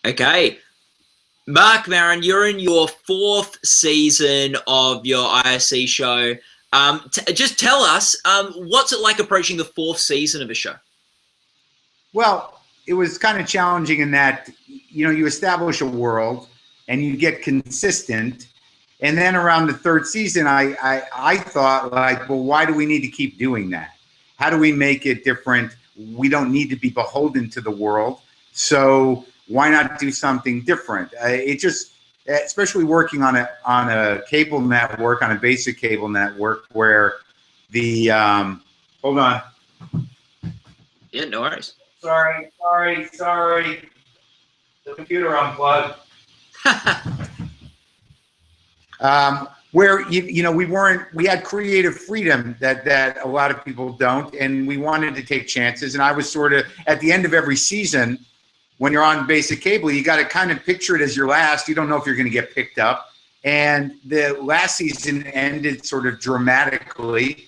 Okay. Marc Maron, you're in your 4th season of your IRC show. Just tell us, what's it like approaching the 4th season of a show? Well, it was kind of challenging in that, you establish a world and you get consistent. And then around the 3rd season, I thought, like, well, why do we need to keep doing that? How do we make it different? We don't need to be beholden to the world. So why not do something different? It just, especially working on a cable network, on a basic cable network, where the hold on. Yeah, no worries. Sorry. The computer unplugged. Where we had creative freedom that a lot of people don't, and we wanted to take chances. And I was sort of at the end of every season, when you're on basic cable, you got to kind of picture it as your last. You don't know if you're going to get picked up. And the last season ended sort of dramatically,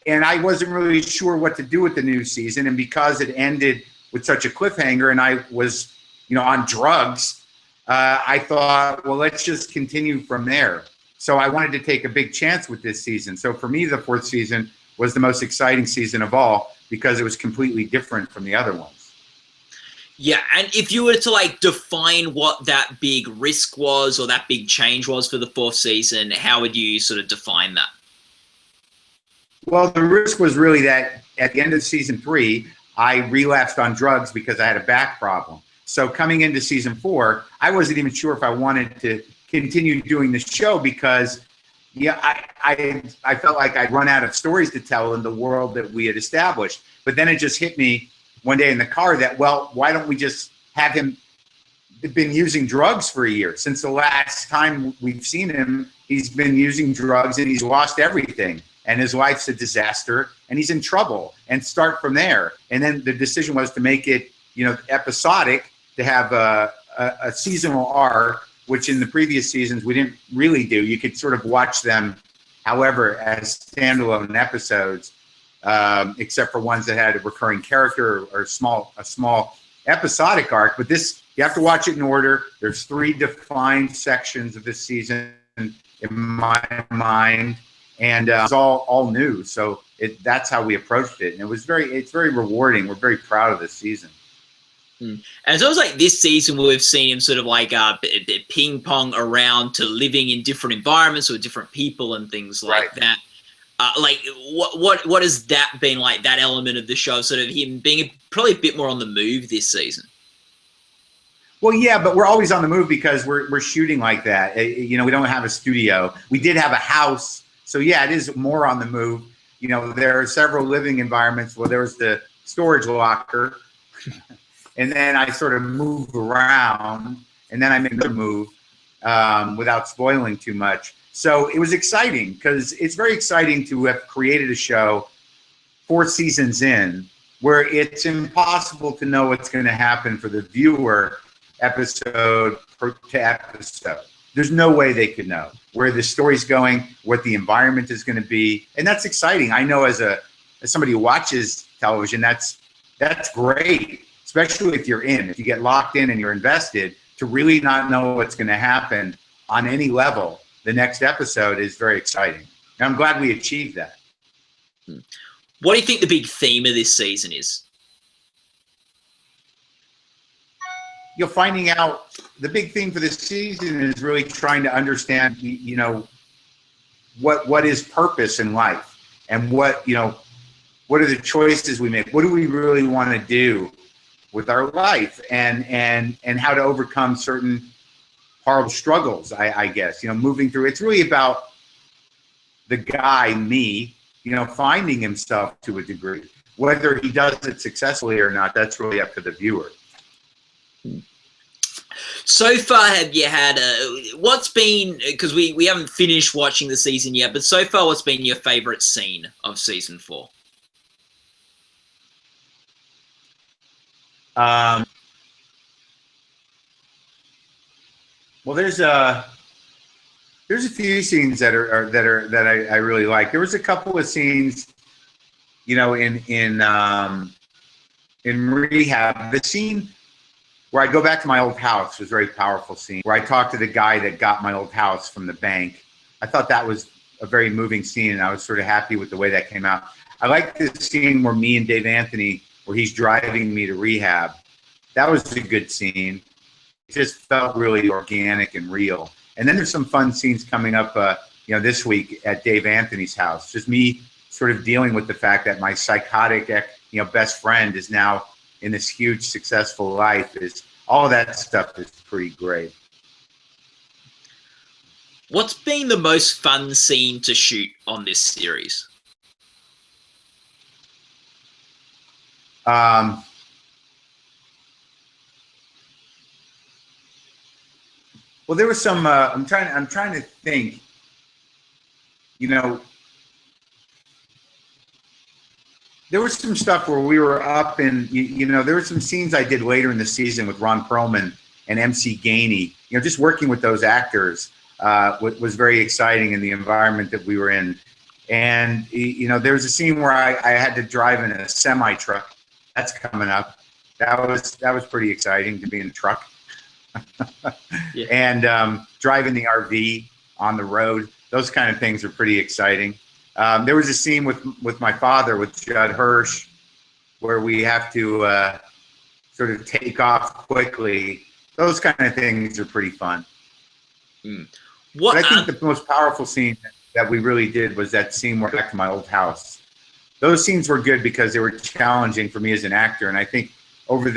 and I wasn't really sure what to do with the new season. And because it ended with such a cliffhanger, and I was, on drugs, I thought, well, let's just continue from there. So I wanted to take a big chance with this season. So for me, the 4th season was the most exciting season of all because it was completely different from the other ones. Yeah, and if you were to define what that big risk was or that big change was for the 4th season, how would you sort of define that? Well, the risk was really that at the end of season 3, I relapsed on drugs because I had a back problem. So coming into season 4, I wasn't even sure if I wanted to continue doing the show because, I felt like I'd run out of stories to tell in the world that we had established. But then it just hit me one day in the car that, well, why don't we just have him been using drugs for a year? Since the last time we've seen him, he's been using drugs and he's lost everything. And his life's a disaster and he's in trouble, and start from there. And then the decision was to make it, episodic, to have a seasonal arc, which in the previous seasons we didn't really do. You could sort of watch them, however, as standalone episodes, except for ones that had a recurring character or a small episodic arc. But this, you have to watch it in order. There's 3 defined sections of this season in my mind, and it's all new. So that's how we approached it, and it's very rewarding. We're very proud of this season. And it's almost like this season we've seen him sort of ping pong around to living in different environments with different people and things like that. What has that been like, that element of the show, sort of him being probably a bit more on the move this season? Well, yeah, but we're always on the move because we're shooting like that. We don't have a studio. We did have a house. So yeah, it is more on the move. There are several living environments. Well, there was the storage locker. And then I sort of moved around, and then I made another move without spoiling too much. So it was exciting because it's very exciting to have created a show 4 seasons in where it's impossible to know what's going to happen for the viewer episode to episode. There's no way they could know where the story's going, what the environment is going to be. And that's exciting. I know as somebody who watches television, that's great. Especially if if you get locked in and you're invested, to really not know what's going to happen on any level, the next episode is very exciting. And I'm glad we achieved that. What do you think the big theme of this season is? You're finding out the big theme for this season is really trying to understand, what is purpose in life, and what are the choices we make? What do we really want to do with our life, and how to overcome certain horrible struggles, I guess, moving through. It's really about the guy, me, finding himself to a degree. Whether he does it successfully or not, that's really up to the viewer. So far, have you had what's been, because we haven't finished watching the season yet, but so far, what's been your favorite scene of season 4? Well, there's a few scenes that I really like. There was a couple of scenes, in rehab. The scene where I go back to my old house was a very powerful scene, where I talked to the guy that got my old house from the bank. I thought that was a very moving scene, and I was sort of happy with the way that came out. I like the scene where me and Dave Anthony, where he's driving me to rehab. That was a good scene. It just felt really organic and real. And then there's some fun scenes coming up, this week at Dave Anthony's house. Just me sort of dealing with the fact that my psychotic, best friend is now in this huge successful life. All of that stuff is pretty great. What's been the most fun scene to shoot on this series? Well, there was some. I'm trying to think. There was some stuff where we were up and, there were some scenes I did later in the season with Ron Perlman and MC Gainey. Just working with those actors was very exciting in the environment that we were in. And, there was a scene where I had to drive in a semi-truck. That's coming up. That was pretty exciting to be in a truck. Yeah. And driving the RV on the road. Those kind of things are pretty exciting. There was a scene with my father, with Judd Hirsch, where we have to sort of take off quickly. Those kind of things are pretty fun. But I think the most powerful scene that we really did was that scene where back to my old house. Those scenes were good because they were challenging for me as an actor. And I think over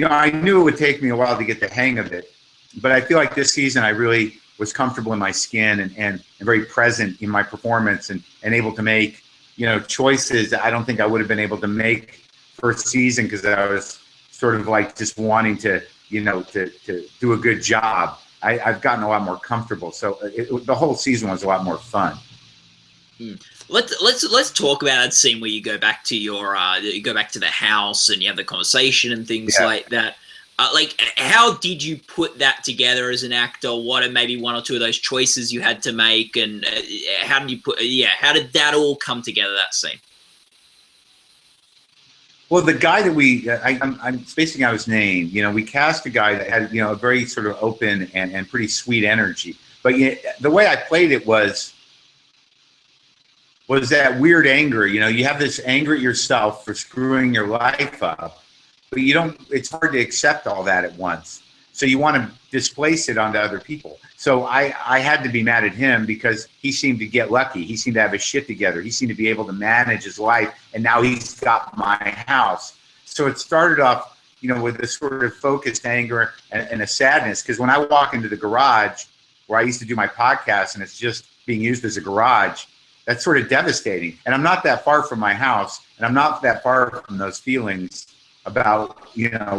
I knew it would take me a while to get the hang of it. But I feel like this season I really was comfortable in my skin and very present in my performance and able to make, choices that I don't think I would have been able to make first season, because I was sort of like just wanting to, to do a good job. I've gotten a lot more comfortable. So the whole season was a lot more fun. Let's talk about that scene where you go back to the house and you have the conversation and things like that. How did you put that together as an actor? What are maybe one or two of those choices you had to make, and how did that all come together, that scene? Well, the guy that I'm spacing out his name. We cast a guy that had, a very sort of open and pretty sweet energy. But the way I played it was that weird anger. You have this anger at yourself for screwing your life up. But it's hard to accept all that at once. So you want to displace it onto other people. So I had to be mad at him because he seemed to get lucky. He seemed to have his shit together. He seemed to be able to manage his life. And now he's got my house. So it started off, with this sort of focused anger and a sadness. Because when I walk into the garage where I used to do my podcast and it's just being used as a garage, that's sort of devastating. And I'm not that far from my house. And I'm not that far from those feelings about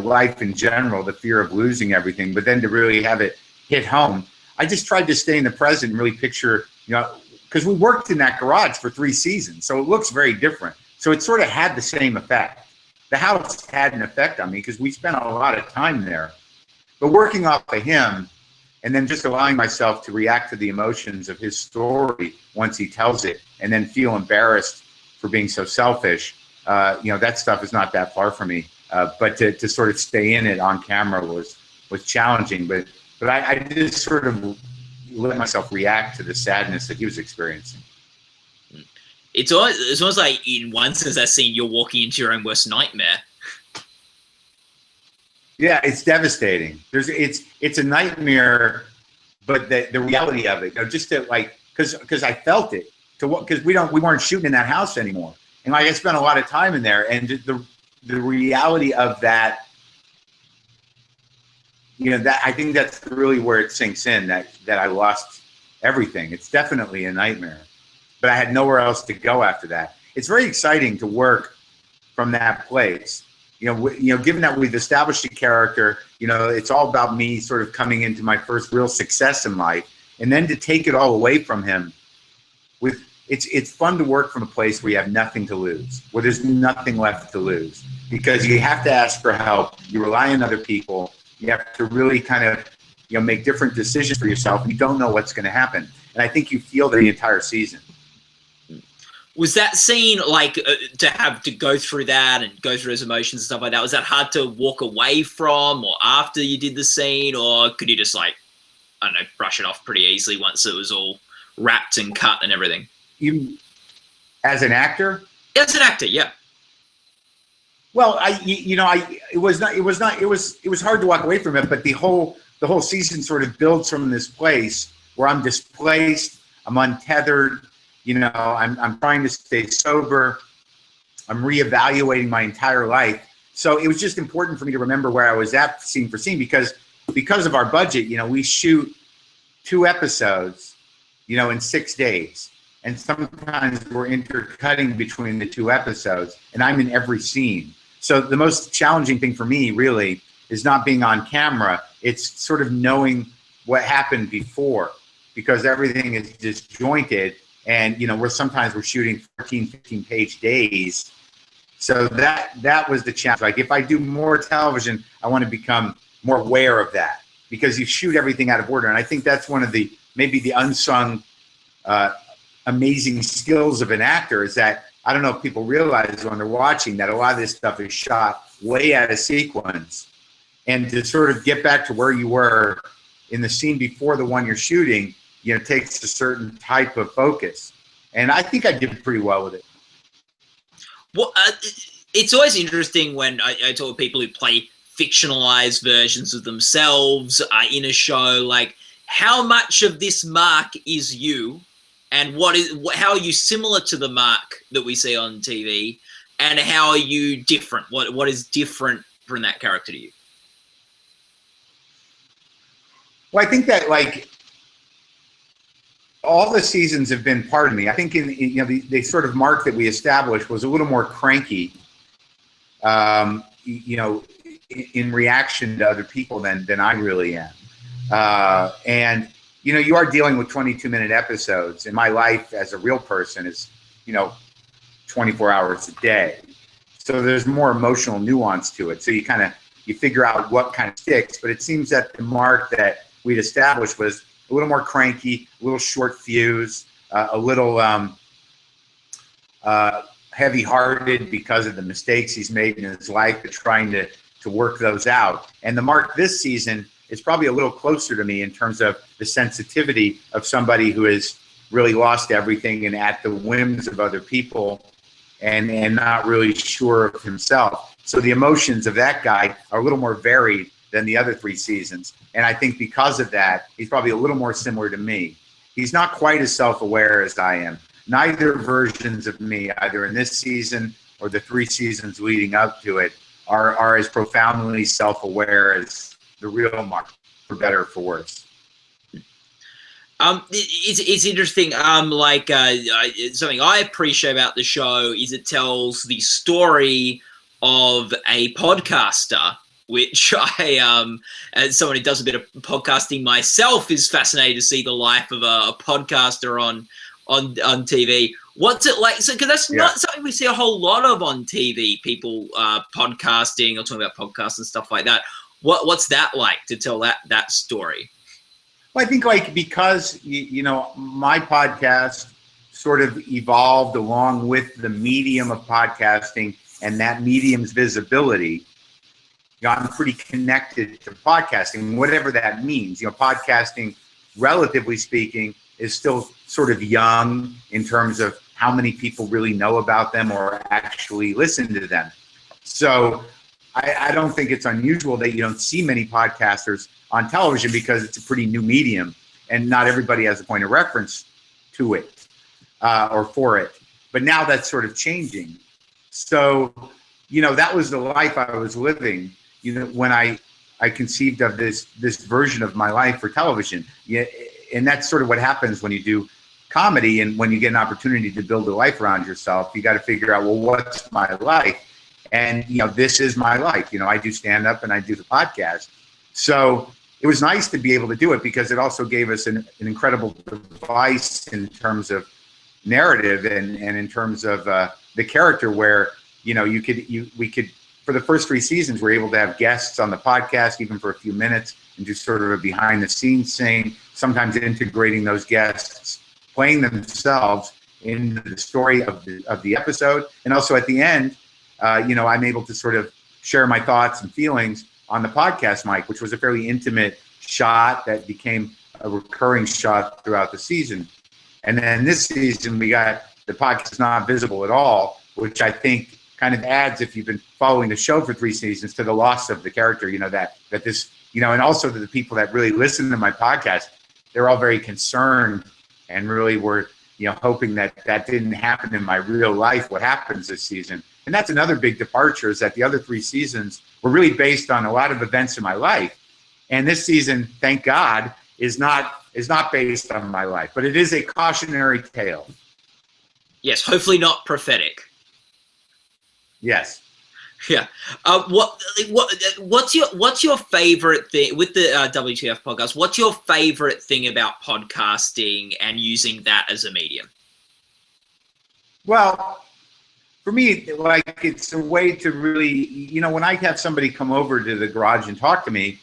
life in general, the fear of losing everything, but then to really have it hit home, I just tried to stay in the present and really picture, because we worked in that garage for 3 seasons, so it looks very different. So it sort of had the same effect. The house had an effect on me because we spent a lot of time there. But working off of him and then just allowing myself to react to the emotions of his story once he tells it, and then feel embarrassed for being so selfish, that stuff is not that far from me. But to sort of stay in it on camera was challenging. But I just sort of let myself react to the sadness that he was experiencing. It's almost like, in one sense, that scene, you're walking into your own worst nightmare. Yeah, it's devastating. It's a nightmare, but the reality of it, just to because I felt it. Because we weren't shooting in that house anymore, and I spent a lot of time in there, and the reality of that, that I think that's really where it sinks in, that I lost everything. It's definitely a nightmare, but I had nowhere else to go after that. It's very exciting to work from that place. Given that we've established a character, it's all about me sort of coming into my first real success in life, and then to take it all away from him it's fun to work from a place where you have nothing to lose, where there's nothing left to lose, because you have to ask for help. You rely on other people. You have to really kind of, make different decisions for yourself. You don't know what's going to happen. And I think you feel the entire season. Was that scene like to have to go through that and go through his emotions and stuff like that? Was that hard to walk away from, or after you did the scene, or could you just like, I don't know, brush it off pretty easily once it was all wrapped and cut and everything? You, as an actor? As an actor, yeah. Well, it was hard to walk away from it, but the whole season sort of builds from this place where I'm displaced, I'm untethered. I'm trying to stay sober. I'm reevaluating my entire life. So it was just important for me to remember where I was at scene for scene because of our budget, we shoot 2 episodes, in 6 days. And sometimes we're intercutting between the 2 episodes and I'm in every scene. So the most challenging thing for me really is not being on camera. It's sort of knowing what happened before because everything is disjointed. And we're shooting 14, 15-page days. So that was the challenge. Like if I do more television, I want to become more aware of that because you shoot everything out of order. And I think that's one of maybe the unsung amazing skills of an actor is that I don't know if people realize when they're watching that a lot of this stuff is shot way out of sequence. And to sort of get back to where you were in the scene before the one you're shooting, takes a certain type of focus. And I think I did pretty well with it. Well, it's always interesting when I talk to people who play fictionalized versions of themselves in a show, like how much of this Marc is you and how are you similar to the Marc that we see on TV and how are you different? What is different from that character to you? Well, I think that all the seasons have been part of me. I think the sort of Marc that we established was a little more cranky, in reaction to other people than I really am. And you are dealing with 22-minute episodes, and my life as a real person is 24 hours a day. So there's more emotional nuance to it. So you figure out what kind of sticks. But it seems that the Marc that we'd established was a little more cranky, a little short fuse, a little heavy-hearted because of the mistakes he's made in his life, but trying to work those out. And the Marc this season is probably a little closer to me in terms of the sensitivity of somebody who has really lost everything and at the whims of other people and not really sure of himself. So the emotions of that guy are a little more varied than the other 3 seasons. And I think because of that, he's probably a little more similar to me. He's not quite as self-aware as I am. Neither versions of me, either in this season or the 3 seasons leading up to it, are as profoundly self-aware as the real Marc, for better or for worse. It's interesting. Something I appreciate about the show is it tells the story of a podcaster, which I, as someone who does a bit of podcasting myself, is fascinated to see the life of a podcaster on TV. What's it like? So, because that's not something we see a whole lot of on TV. People podcasting or talking about podcasts and stuff like that. What's that like to tell that story? Well, I think because my podcast sort of evolved along with the medium of podcasting and that medium's visibility. I'm pretty connected to podcasting, whatever that means. Podcasting, relatively speaking, is still sort of young in terms of how many people really know about them or actually listen to them. So I don't think it's unusual that you don't see many podcasters on television because it's a pretty new medium and not everybody has a point of reference to it or for it. But now that's sort of changing. So, that was the life I was living, when I conceived of this version of my life for television. And that's sort of what happens when you do comedy and when you get an opportunity to build a life around yourself. You got to figure out, well, what's my life? And, this is my life. I do stand up and I do the podcast. So it was nice to be able to do it because it also gave us an incredible device in terms of narrative and in terms of the character where, we could, for the first 3 seasons, we're able to have guests on the podcast, even for a few minutes, and do sort of a behind the scenes thing, sometimes integrating those guests, playing themselves in the story of the episode. And also at the end, I'm able to sort of share my thoughts and feelings on the podcast mic, which was a fairly intimate shot that became a recurring shot throughout the season. And then this season, we got the podcast not visible at all, which I think kind of adds, if you've been following the show for 3 seasons, to the loss of the character, that this, and also to the people that really listen to my podcast, they're all very concerned and really were, hoping that didn't happen in my real life, what happens this season. And that's another big departure, is that the other 3 seasons were really based on a lot of events in my life. And this season, thank God, is not based on my life, but it is a cautionary tale. Yes, hopefully not prophetic. Yes. Yeah. What's your favorite thing with the WTF podcast? What's your favorite thing about podcasting and using that as a medium? Well, for me, like, it's a way to really, when I have somebody come over to the garage and talk to me,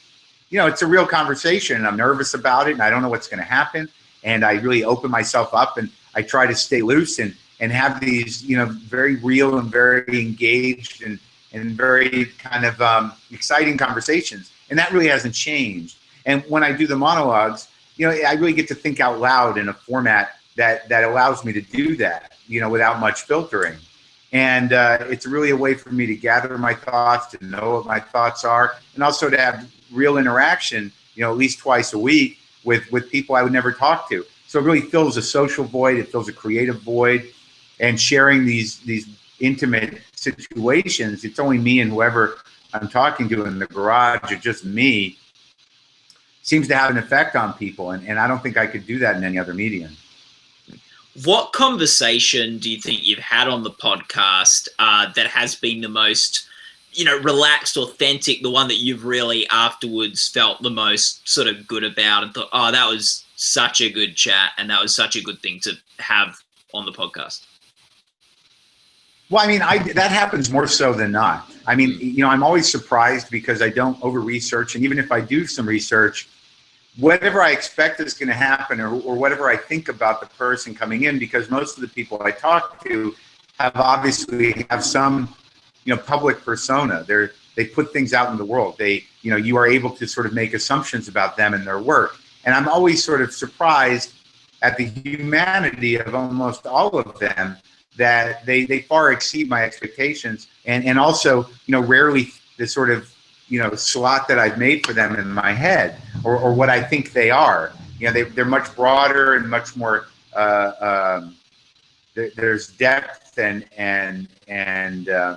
it's a real conversation, and I'm nervous about it, and I don't know what's going to happen, and I really open myself up, and I try to stay loose and have these, very real and very engaged and very kind of exciting conversations. And that really hasn't changed. And when I do the monologues, I really get to think out loud in a format that allows me to do that, without much filtering. And it's really a way for me to gather my thoughts, to know what my thoughts are, and also to have real interaction, at least twice a week with people I would never talk to. So it really fills a social void. It fills a creative void. And sharing these intimate situations, it's only me and whoever I'm talking to in the garage, or just me, seems to have an effect on people. And I don't think I could do that in any other medium. What conversation do you think you've had on the podcast that has been the most, relaxed, authentic, the one that you've really afterwards felt the most sort of good about and thought, oh, that was such a good chat and that was such a good thing to have on the podcast? Well, I mean, that happens more so than not. I mean, I'm always surprised because I don't over-research. And even if I do some research, whatever I expect is going to happen, or whatever I think about the person coming in, because most of the people I talk to obviously have some, public persona. They put things out in the world. You are able to sort of make assumptions about them and their work. And I'm always sort of surprised at the humanity of almost all of them, that they far exceed my expectations, and also, rarely the sort of, slot that I've made for them in my head, or what I think they are. They're much broader and much more, there's depth and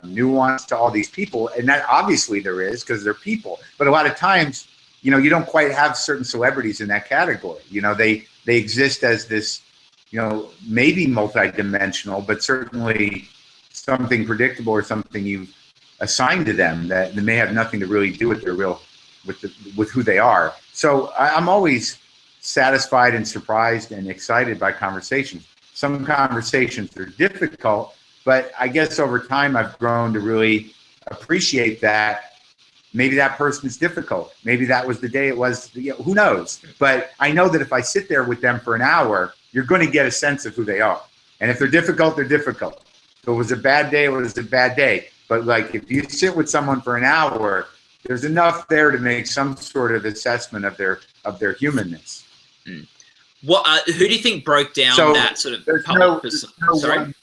nuance to all these people, and that obviously there is, because they're people. But a lot of times, you don't quite have certain celebrities in that category. They exist as this, maybe multidimensional, but certainly something predictable, or something you assign to them that may have nothing to really do with their real, with who they are. So I'm always satisfied and surprised and excited by conversations. Some conversations are difficult, but I guess over time I've grown to really appreciate that. Maybe that person is difficult. Maybe that was the day it was, who knows? But I know that if I sit there with them for an hour, you're going to get a sense of who they are. And if they're difficult, they're difficult. If it was a bad day, it was a bad day. But like, if you sit with someone for an hour, there's enough there to make some sort of assessment of their humanness. Mm. What? Who do you think broke down that sort of public Sorry?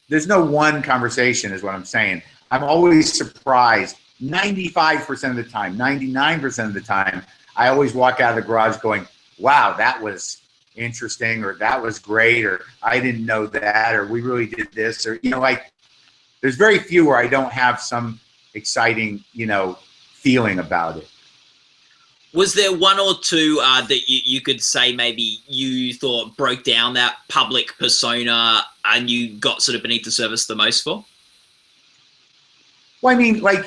There's no one conversation, is what I'm saying. I'm always surprised. 95% of the time, 99% of the time, I always walk out of the garage going, wow, that was interesting, or that was great, or I didn't know that, or we really did this, or, like, there's very few where I don't have some exciting, feeling about it. Was there one or two that you could say maybe you thought broke down that public persona and you got sort of beneath the surface the most for? Well, I mean, like,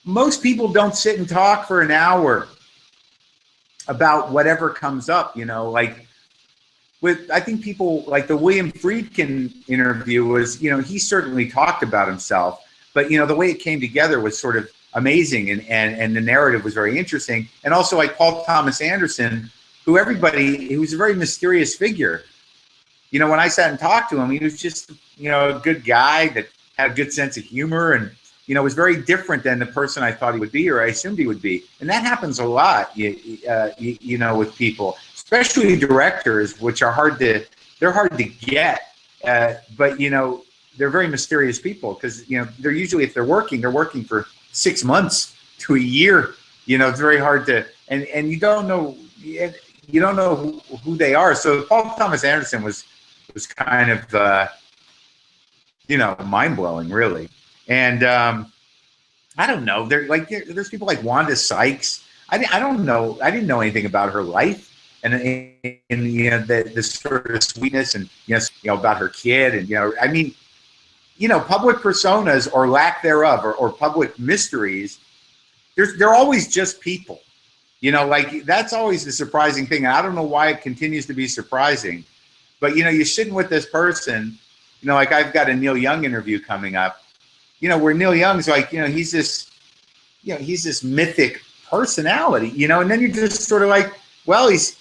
most people don't sit and talk for an hour about whatever comes up, like, I think people, like the William Friedkin interview was, he certainly talked about himself, but, the way it came together was sort of amazing, and the narrative was very interesting. And also, like Paul Thomas Anderson, who was a very mysterious figure. when I sat and talked to him, he was just, a good guy that had a good sense of humor and, was very different than the person I thought he would be or I assumed he would be. And that happens a lot, with people, especially directors, which are they're hard to get. But, they're very mysterious people because, they're usually, if they're working for 6 months to a year. It's very hard to, and you don't know who they are. So Paul Thomas Anderson was kind of, mind blowing, really. And I don't know. There's people like Wanda Sykes. I don't know. I didn't know anything about her life, and the sort of sweetness and about her kid, and public personas or lack thereof, or public mysteries. They're always just people. That's always the surprising thing. And I don't know why it continues to be surprising, but you're sitting with this person. Like I've got a Neil Young interview coming up, where Neil Young's like, he's this mythic personality, and then you're just sort of like, well, he's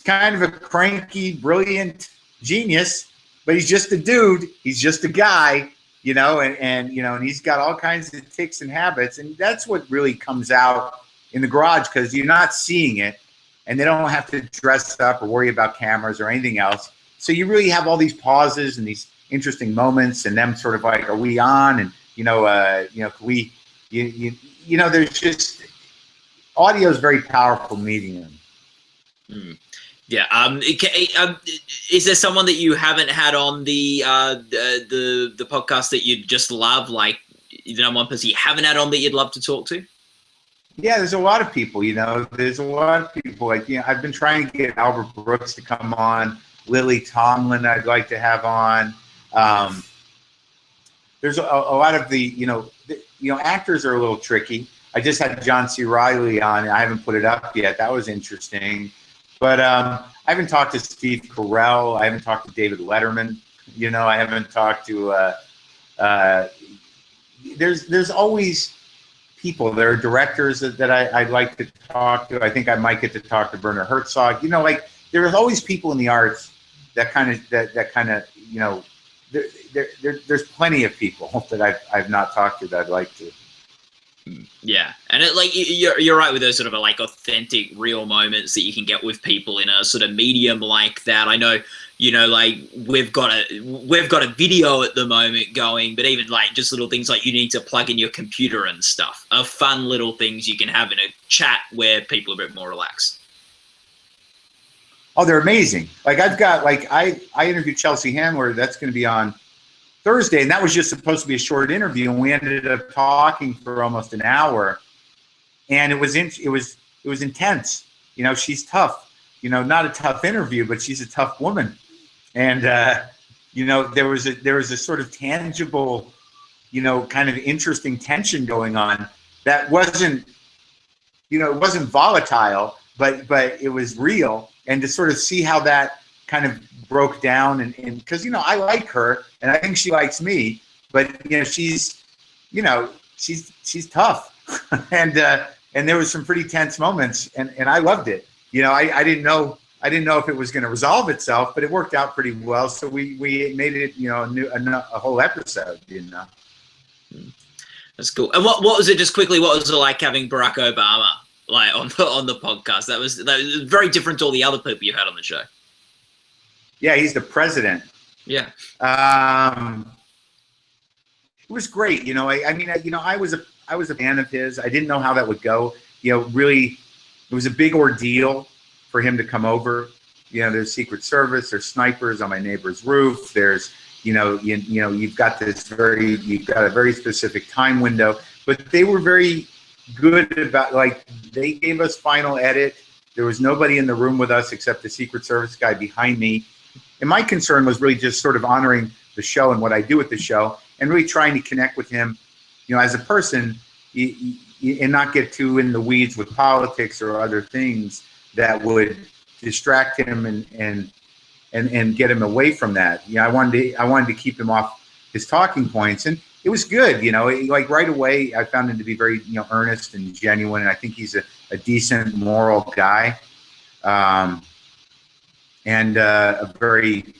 kind of a cranky, brilliant genius, but he's just a dude. He's just a guy, and he's got all kinds of tics and habits. And that's what really comes out in the garage, because you're not seeing it, and they don't have to dress up or worry about cameras or anything else. So you really have all these pauses and these interesting moments, and them sort of like, are we on? And can we, there's just, audio is a very powerful medium. Yeah. Is there someone that you haven't had on the podcast that you just love, like one person you haven't had on that you'd love to talk to? Yeah, there's a lot of people. There's a lot of people. Like I've been trying to get Albert Brooks to come on. Lily Tomlin, I'd like to have on. There's a lot of the actors are a little tricky. I just had John C. Reilly on. I haven't put it up yet. That was interesting. But I haven't talked to Steve Carell. I haven't talked to David Letterman. I haven't talked to. There's always people. There are directors that I'd like to talk to. I think I might get to talk to Werner Herzog. There's always people in the arts that kind of there's plenty of people that I've not talked to that I'd like to. Yeah, and you're right with those sort of like authentic, real moments that you can get with people in a sort of medium like that. I know, like we've got a video at the moment going, but even like just little things like you need to plug in your computer and stuff are fun little things you can have in a chat where people are a bit more relaxed. Oh, they're amazing. Like I've got I interviewed Chelsea Handler. That's going to be on Thursday, and that was just supposed to be a short interview, and we ended up talking for almost an hour, and it was intense. She's tough. Not a tough interview, but she's a tough woman, and there was a sort of tangible, kind of interesting tension going on that wasn't, it wasn't volatile, but it was real, and to sort of see how that kind of broke down, and because I like her and I think she likes me, but she's tough, and there was some pretty tense moments, and I loved it. I didn't know if it was going to resolve itself, but it worked out pretty well. So we made it a whole episode. That's cool. And what was it? Just quickly, what was it like having Barack Obama like on the podcast? That was very different to all the other people you've had on the show. Yeah, he's the president. Yeah. It was great. I was a fan of his. I didn't know how that would go. Really, it was a big ordeal for him to come over. There's Secret Service, there's snipers on my neighbor's roof. There's, you've got a very specific time window. But they were very good about, they gave us final edit. There was nobody in the room with us except the Secret Service guy behind me. And my concern was really just sort of honoring the show and what I do with the show, and really trying to connect with him, as a person, and not get too in the weeds with politics or other things that would distract him and get him away from that. I wanted to keep him off his talking points, and it was good. Right away, I found him to be very earnest and genuine, and I think he's a decent moral guy. And a very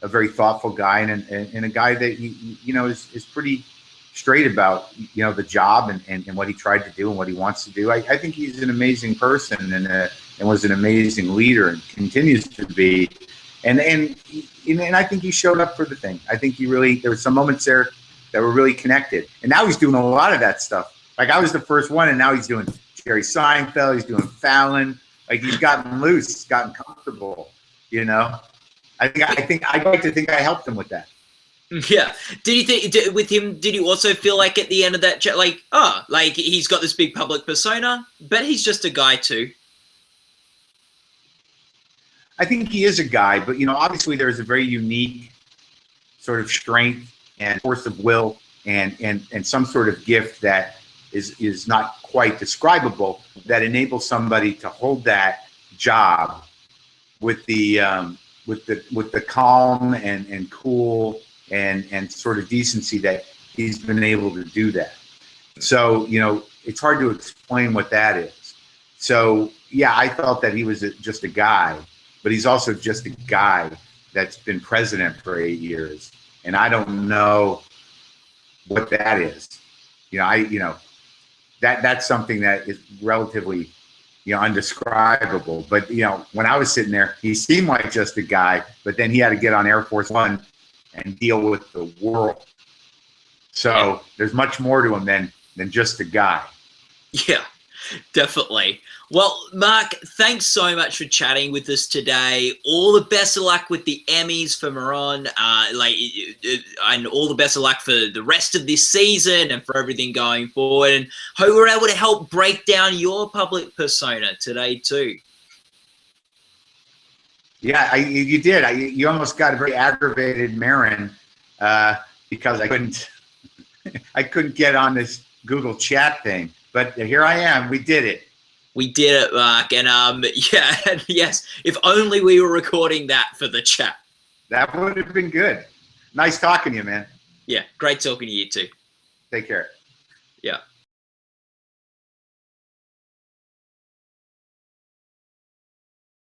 a very thoughtful guy and a guy that you know is pretty straight about the job and what he tried to do and what he wants to do. I think he's an amazing person and was an amazing leader and continues to be. And I think he showed up for the thing. I think there were some moments there that were really connected. And now he's doing a lot of that stuff. Like I was the first one, and now he's doing Jerry Seinfeld. He's doing Fallon. Like he's gotten loose. He's gotten comfortable. I'd like to think I helped him with that. Yeah. Did you think with him? Did you also feel like at the end of that chat, like he's got this big public persona, but he's just a guy too? I think he is a guy, but obviously there's a very unique sort of strength and force of will and some sort of gift that is not quite describable that enables somebody to hold that job with the calm and cool and sort of decency that he's been able to do that. So it's hard to explain what that is. So yeah, I felt that he was just a guy, but he's also just a guy that's been president for 8 years, and I don't know what that is. That's something that is relatively undescribable. But when I was sitting there, he seemed like just a guy, but then he had to get on Air Force One and deal with the world. So there's much more to him than just a guy. Yeah, definitely. Well, Marc, thanks so much for chatting with us today. All the best of luck with the Emmys for Maron, and all the best of luck for the rest of this season and for everything going forward. And hope we're able to help break down your public persona today too. Yeah, you did. You almost got a very aggravated Maron because I couldn't get on this Google Chat thing. But here I am. We did it. We did it, Marc, and yeah, and yes, if only we were recording that for the chat. That would have been good. Nice talking to you, man. Yeah, great talking to you too. Take care. Yeah.